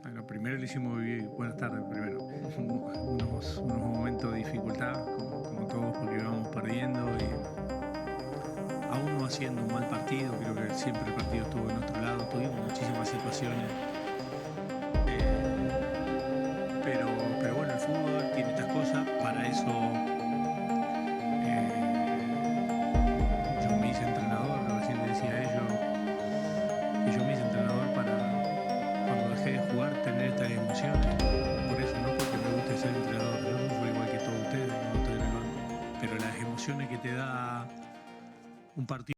Bueno, primero le hicimos vivir, buenas tardes primero, unos momentos de dificultad, como todos, porque íbamos perdiendo y aún no haciendo un mal partido, creo que siempre el partido estuvo de nuestro lado, tuvimos muchísimas situaciones, pero, pero bueno, el fútbol tiene estas cosas, para eso yo me hice entrenador, recién le decía a ellos que yo me hice entrenador para cuando dejé de jugar tener estas emociones, por eso no porque me guste ser entrenador, yo no soy igual que todos ustedes, no estoy en el banco, pero las emociones que te da un partido.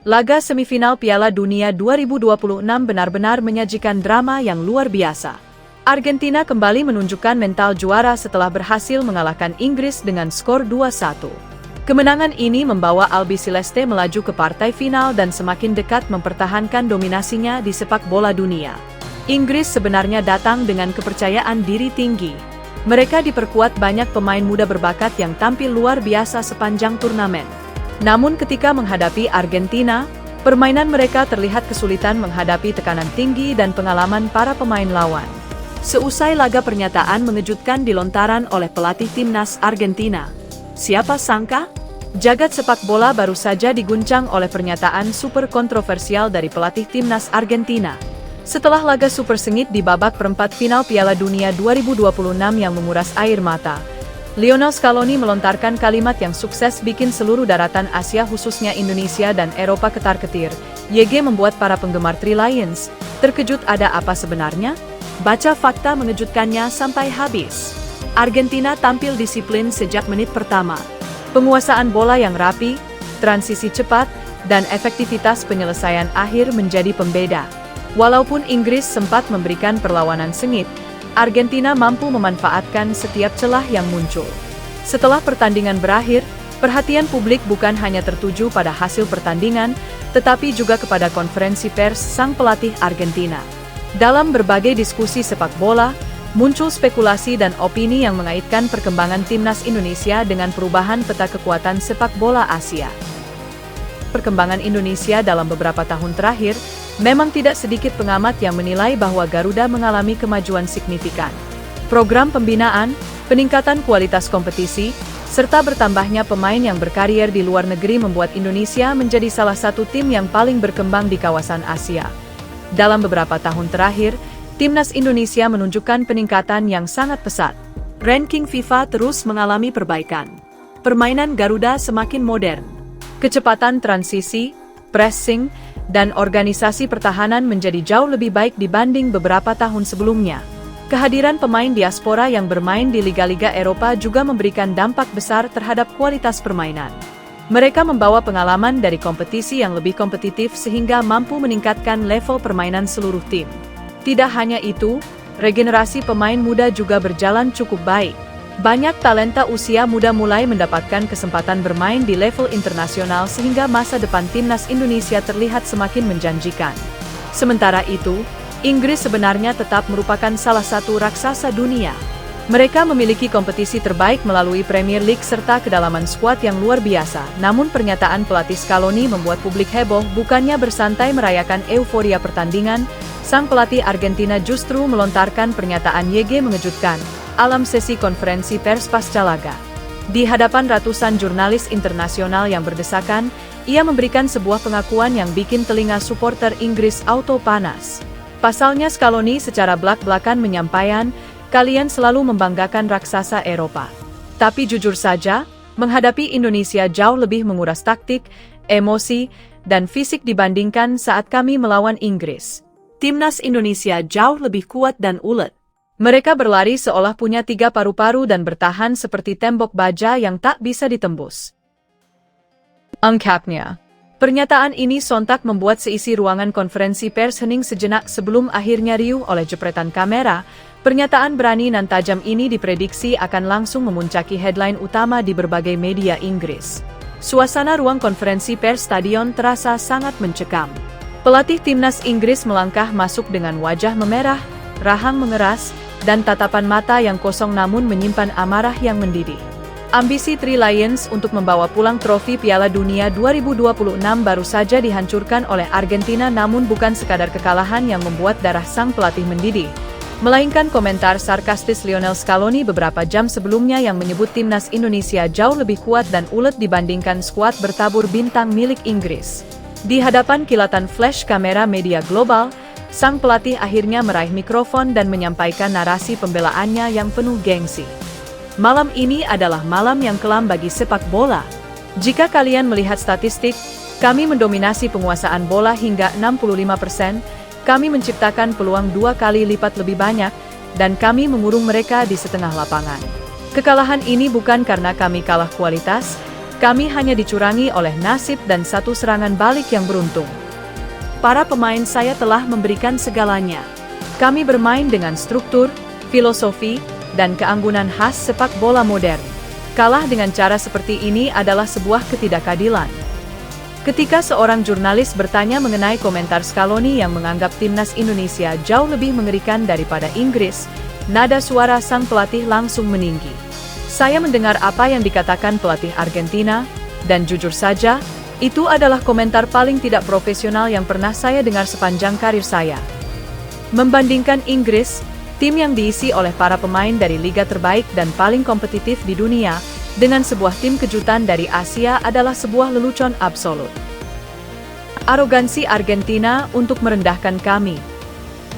Laga semifinal Piala Dunia 2026 benar-benar menyajikan drama yang luar biasa. Argentina kembali menunjukkan mental juara setelah berhasil mengalahkan Inggris dengan skor 2-1. Kemenangan ini membawa Albiceleste melaju ke partai final dan semakin dekat mempertahankan dominasinya di sepak bola dunia. Inggris sebenarnya datang dengan kepercayaan diri tinggi. Mereka diperkuat banyak pemain muda berbakat yang tampil luar biasa sepanjang turnamen. Namun ketika menghadapi Argentina, permainan mereka terlihat kesulitan menghadapi tekanan tinggi dan pengalaman para pemain lawan. Seusai laga, pernyataan mengejutkan dilontarkan oleh pelatih timnas Argentina. Siapa sangka? Jagat sepak bola baru saja diguncang oleh pernyataan super kontroversial dari pelatih timnas Argentina. Setelah laga super sengit di babak perempat final Piala Dunia 2026 yang menguras air mata, Lionel Scaloni melontarkan kalimat yang sukses bikin seluruh daratan Asia khususnya Indonesia dan Eropa ketar-ketir. YG membuat para penggemar Three Lions terkejut. Ada apa sebenarnya? Baca fakta mengejutkannya sampai habis. Argentina tampil disiplin sejak menit pertama. Penguasaan bola yang rapi, transisi cepat, dan efektivitas penyelesaian akhir menjadi pembeda. Walaupun Inggris sempat memberikan perlawanan sengit, Argentina mampu memanfaatkan setiap celah yang muncul. Setelah pertandingan berakhir, perhatian publik bukan hanya tertuju pada hasil pertandingan, tetapi juga kepada konferensi pers sang pelatih Argentina. Dalam berbagai diskusi sepak bola, muncul spekulasi dan opini yang mengaitkan perkembangan timnas Indonesia dengan perubahan peta kekuatan sepak bola Asia. Perkembangan Indonesia dalam beberapa tahun terakhir, memang tidak sedikit pengamat yang menilai bahwa Garuda mengalami kemajuan signifikan. Program pembinaan, peningkatan kualitas kompetisi, serta bertambahnya pemain yang berkarier di luar negeri membuat Indonesia menjadi salah satu tim yang paling berkembang di kawasan Asia. Dalam beberapa tahun terakhir, timnas Indonesia menunjukkan peningkatan yang sangat pesat. Ranking FIFA terus mengalami perbaikan. Permainan Garuda semakin modern. Kecepatan transisi, pressing, dan organisasi pertahanan menjadi jauh lebih baik dibanding beberapa tahun sebelumnya. Kehadiran pemain diaspora yang bermain di liga-liga Eropa juga memberikan dampak besar terhadap kualitas permainan. Mereka membawa pengalaman dari kompetisi yang lebih kompetitif sehingga mampu meningkatkan level permainan seluruh tim. Tidak hanya itu, regenerasi pemain muda juga berjalan cukup baik. Banyak talenta usia muda mulai mendapatkan kesempatan bermain di level internasional sehingga masa depan timnas Indonesia terlihat semakin menjanjikan. Sementara itu, Inggris sebenarnya tetap merupakan salah satu raksasa dunia. Mereka memiliki kompetisi terbaik melalui Premier League serta kedalaman skuad yang luar biasa. Namun pernyataan pelatih Scaloni membuat publik heboh. Bukannya bersantai merayakan euforia pertandingan, sang pelatih Argentina justru melontarkan pernyataan YG mengejutkan alam sesi konferensi pers pasca laga. Di hadapan ratusan jurnalis internasional yang berdesakan, ia memberikan sebuah pengakuan yang bikin telinga supporter Inggris auto panas. Pasalnya Scaloni secara belak-belakan menyampaikan, kalian selalu membanggakan raksasa Eropa. Tapi jujur saja, menghadapi Indonesia jauh lebih menguras taktik, emosi, dan fisik dibandingkan saat kami melawan Inggris. Timnas Indonesia jauh lebih kuat dan ulet. Mereka berlari seolah punya 3 paru-paru dan bertahan seperti tembok baja yang tak bisa ditembus. Ungkapnya. Pernyataan ini sontak membuat seisi ruangan konferensi pers hening sejenak sebelum akhirnya riuh oleh jepretan kamera. Pernyataan berani dan tajam ini diprediksi akan langsung memuncaki headline utama di berbagai media Inggris. Suasana ruang konferensi pers stadion terasa sangat mencekam. Pelatih timnas Inggris melangkah masuk dengan wajah memerah, rahang mengeras, dan tatapan mata yang kosong namun menyimpan amarah yang mendidih. Ambisi Three Lions untuk membawa pulang trofi Piala Dunia 2026 baru saja dihancurkan oleh Argentina, namun bukan sekadar kekalahan yang membuat darah sang pelatih mendidih, melainkan komentar sarkastis Lionel Scaloni beberapa jam sebelumnya yang menyebut timnas Indonesia jauh lebih kuat dan ulet dibandingkan skuad bertabur bintang milik Inggris. Di hadapan kilatan flash kamera media global, sang pelatih akhirnya meraih mikrofon dan menyampaikan narasi pembelaannya yang penuh gengsi. Malam ini adalah malam yang kelam bagi sepak bola. Jika kalian melihat statistik, kami mendominasi penguasaan bola hingga 65%, kami menciptakan peluang 2 kali lipat lebih banyak, dan kami mengurung mereka di setengah lapangan. Kekalahan ini bukan karena kami kalah kualitas, kami hanya dicurangi oleh nasib dan satu serangan balik yang beruntung. Para pemain saya telah memberikan segalanya. Kami bermain dengan struktur, filosofi, dan keanggunan khas sepak bola modern. Kalah dengan cara seperti ini adalah sebuah ketidakadilan. Ketika seorang jurnalis bertanya mengenai komentar Scaloni yang menganggap timnas Indonesia jauh lebih mengerikan daripada Inggris, nada suara sang pelatih langsung meninggi. Saya mendengar apa yang dikatakan pelatih Argentina, dan jujur saja, itu adalah komentar paling tidak profesional yang pernah saya dengar sepanjang karir saya. Membandingkan Inggris, tim yang diisi oleh para pemain dari liga terbaik dan paling kompetitif di dunia, dengan sebuah tim kejutan dari Asia adalah sebuah lelucon absolut. Arogansi Argentina untuk merendahkan kami.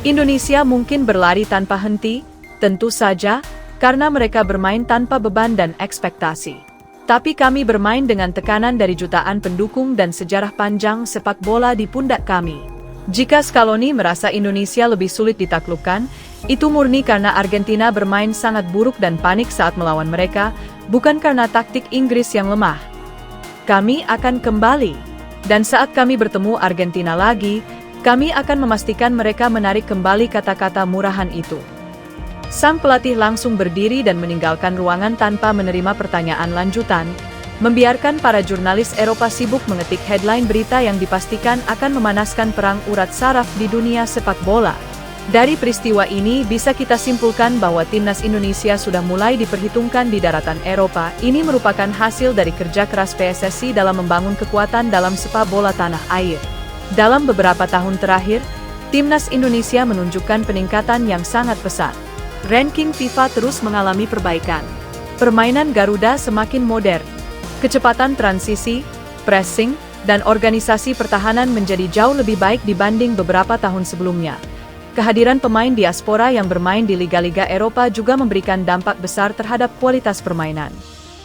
Indonesia mungkin berlari tanpa henti, tentu saja, karena mereka bermain tanpa beban dan ekspektasi. Tapi kami bermain dengan tekanan dari jutaan pendukung dan sejarah panjang sepak bola di pundak kami. Jika Scaloni merasa Indonesia lebih sulit ditaklukkan, itu murni karena Argentina bermain sangat buruk dan panik saat melawan mereka, bukan karena taktik Inggris yang lemah. Kami akan kembali, dan saat kami bertemu Argentina lagi, kami akan memastikan mereka menarik kembali kata-kata murahan itu. Sang pelatih langsung berdiri dan meninggalkan ruangan tanpa menerima pertanyaan lanjutan, membiarkan para jurnalis Eropa sibuk mengetik headline berita yang dipastikan akan memanaskan perang urat saraf di dunia sepak bola. Dari peristiwa ini bisa kita simpulkan bahwa timnas Indonesia sudah mulai diperhitungkan di daratan Eropa. Ini merupakan hasil dari kerja keras PSSI dalam membangun kekuatan dalam sepak bola tanah air. Dalam beberapa tahun terakhir, timnas Indonesia menunjukkan peningkatan yang sangat pesat. Ranking FIFA terus mengalami perbaikan. Permainan Garuda semakin modern. Kecepatan transisi, pressing, dan organisasi pertahanan menjadi jauh lebih baik dibanding beberapa tahun sebelumnya. Kehadiran pemain diaspora yang bermain di liga-liga Eropa juga memberikan dampak besar terhadap kualitas permainan.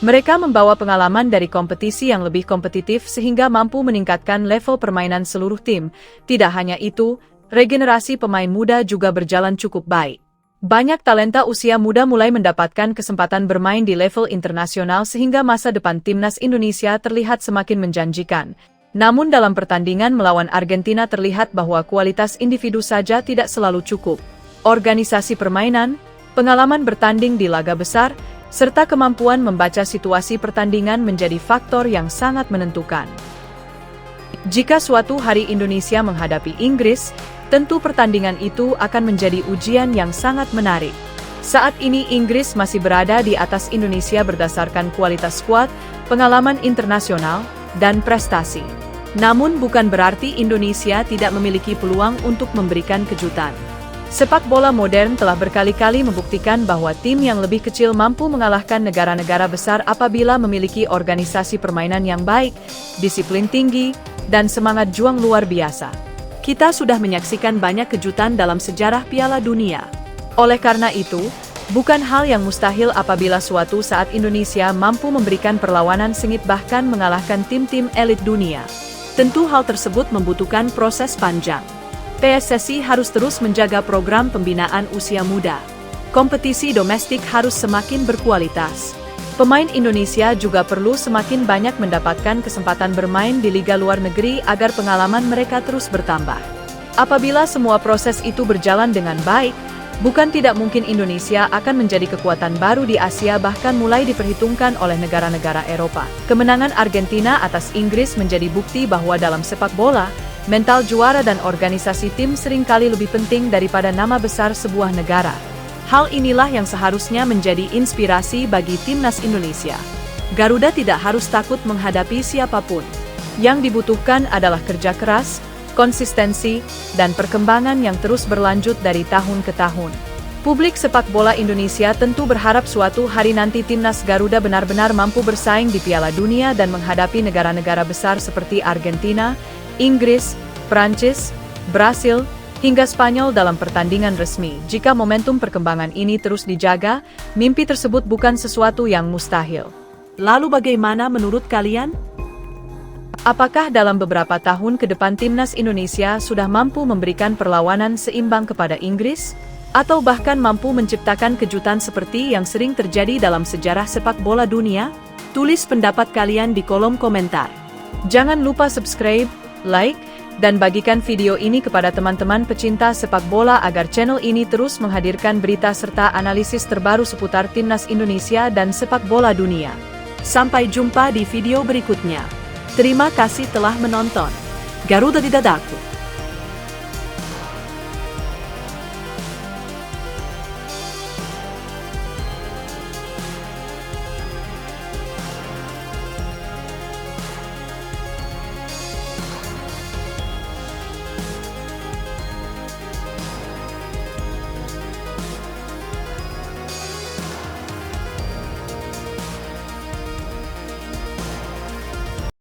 Mereka membawa pengalaman dari kompetisi yang lebih kompetitif sehingga mampu meningkatkan level permainan seluruh tim. Tidak hanya itu, regenerasi pemain muda juga berjalan cukup baik. Banyak talenta usia muda mulai mendapatkan kesempatan bermain di level internasional sehingga masa depan timnas Indonesia terlihat semakin menjanjikan. Namun dalam pertandingan melawan Argentina terlihat bahwa kualitas individu saja tidak selalu cukup. Organisasi permainan, pengalaman bertanding di laga besar, serta kemampuan membaca situasi pertandingan menjadi faktor yang sangat menentukan. Jika suatu hari Indonesia menghadapi Inggris, tentu pertandingan itu akan menjadi ujian yang sangat menarik. Saat ini Inggris masih berada di atas Indonesia berdasarkan kualitas skuad, pengalaman internasional, dan prestasi. Namun bukan berarti Indonesia tidak memiliki peluang untuk memberikan kejutan. Sepak bola modern telah berkali-kali membuktikan bahwa tim yang lebih kecil mampu mengalahkan negara-negara besar apabila memiliki organisasi permainan yang baik, disiplin tinggi, dan semangat juang luar biasa. Kita sudah menyaksikan banyak kejutan dalam sejarah Piala Dunia. Oleh karena itu, bukan hal yang mustahil apabila suatu saat Indonesia mampu memberikan perlawanan sengit bahkan mengalahkan tim-tim elit dunia. Tentu hal tersebut membutuhkan proses panjang. PSSI harus terus menjaga program pembinaan usia muda. Kompetisi domestik harus semakin berkualitas. Pemain Indonesia juga perlu semakin banyak mendapatkan kesempatan bermain di liga luar negeri agar pengalaman mereka terus bertambah. Apabila semua proses itu berjalan dengan baik, bukan tidak mungkin Indonesia akan menjadi kekuatan baru di Asia bahkan mulai diperhitungkan oleh negara-negara Eropa. Kemenangan Argentina atas Inggris menjadi bukti bahwa dalam sepak bola, mental juara dan organisasi tim seringkali lebih penting daripada nama besar sebuah negara. Hal inilah yang seharusnya menjadi inspirasi bagi timnas Indonesia. Garuda tidak harus takut menghadapi siapapun. Yang dibutuhkan adalah kerja keras, konsistensi, dan perkembangan yang terus berlanjut dari tahun ke tahun. Publik sepak bola Indonesia tentu berharap suatu hari nanti timnas Garuda benar-benar mampu bersaing di Piala Dunia dan menghadapi negara-negara besar seperti Argentina, Inggris, Prancis, Brasil, hingga Spanyol dalam pertandingan resmi. Jika momentum perkembangan ini terus dijaga, mimpi tersebut bukan sesuatu yang mustahil. Lalu bagaimana menurut kalian? Apakah dalam beberapa tahun ke depan timnas Indonesia sudah mampu memberikan perlawanan seimbang kepada Inggris? Atau bahkan mampu menciptakan kejutan seperti yang sering terjadi dalam sejarah sepak bola dunia? Tulis pendapat kalian di kolom komentar. Jangan lupa subscribe, like, dan bagikan video ini kepada teman-teman pecinta sepak bola agar channel ini terus menghadirkan berita serta analisis terbaru seputar timnas Indonesia dan sepak bola dunia. Sampai jumpa di video berikutnya. Terima kasih telah menonton. Garuda di dadaku.